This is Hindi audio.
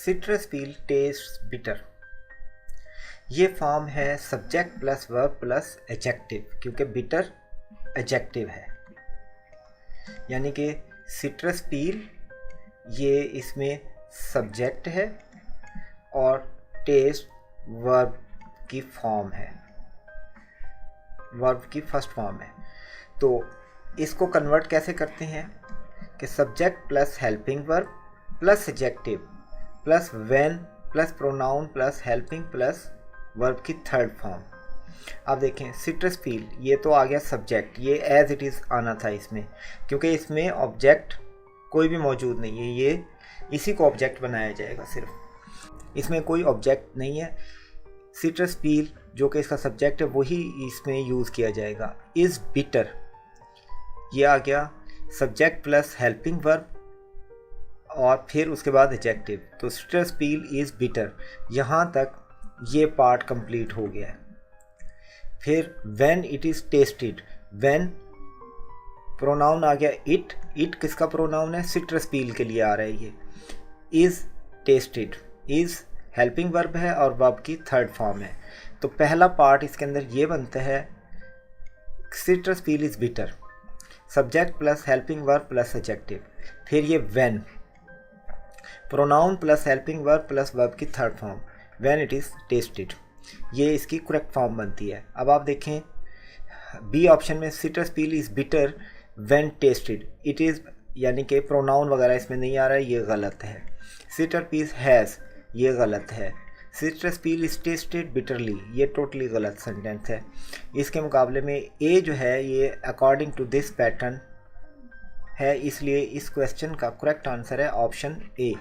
सिट्रस पील टेस्ट बिटर। ये फॉर्म है subject plus verb plus adjective, क्योंकि बिटर एडजेक्टिव है। यानी कि सिट्रस पील ये इसमें सब्जेक्ट है और टेस्ट वर्ब की फॉर्म है, वर्ब की फर्स्ट फॉर्म है। तो इसको कन्वर्ट कैसे करते हैं कि subject plus helping verb plus adjective plus when plus pronoun plus helping plus verb की थर्ड फॉर्म। अब देखें सिट्रस पील ये तो आ गया सब्जेक्ट, ये एज इट इज़ आना था इसमें, क्योंकि इसमें ऑब्जेक्ट कोई भी मौजूद नहीं है, ये इसी को ऑब्जेक्ट बनाया जाएगा, सिर्फ इसमें कोई ऑब्जेक्ट नहीं है। सिट्रस पील जो कि इसका सब्जेक्ट है वही इसमें यूज़ किया जाएगा। इज़ बिटर ये आ गया सब्जेक्ट प्लस हेल्पिंग वर्ब और फिर उसके बाद एडजेक्टिव। तो सिट्रस पील इज़ बिटर, यहाँ तक ये पार्ट कंप्लीट हो गया है। फिर when it is tested, when pronoun आ गया इट, इट किसका प्रोनाउन है? सिट्रस पील के लिए आ रहा है ये। Is tested, is helping verb है और वर्ब की थर्ड फॉर्म है। तो पहला पार्ट इसके अंदर ये बनता है citrus peel is bitter, subject plus helping verb plus adjective. फिर ये when, pronoun plus helping verb plus verb की third form, when it is tested, ये इसकी करेक्ट फॉर्म बनती है। अब आप देखें बी ऑप्शन में citrus peel is bitter when tested, it is यानी कि प्रोनाउन वगैरह इसमें नहीं आ रहा है, ये गलत है। सिट्रस पील हैज़, ये गलत है। Citrus peel is tested bitterly, ये टोटली गलत सेंटेंस है। इसके मुकाबले में ए जो है ये अकॉर्डिंग टू दिस पैटर्न है, इसलिए इस क्वेश्चन का करेक्ट आंसर है ऑप्शन ए।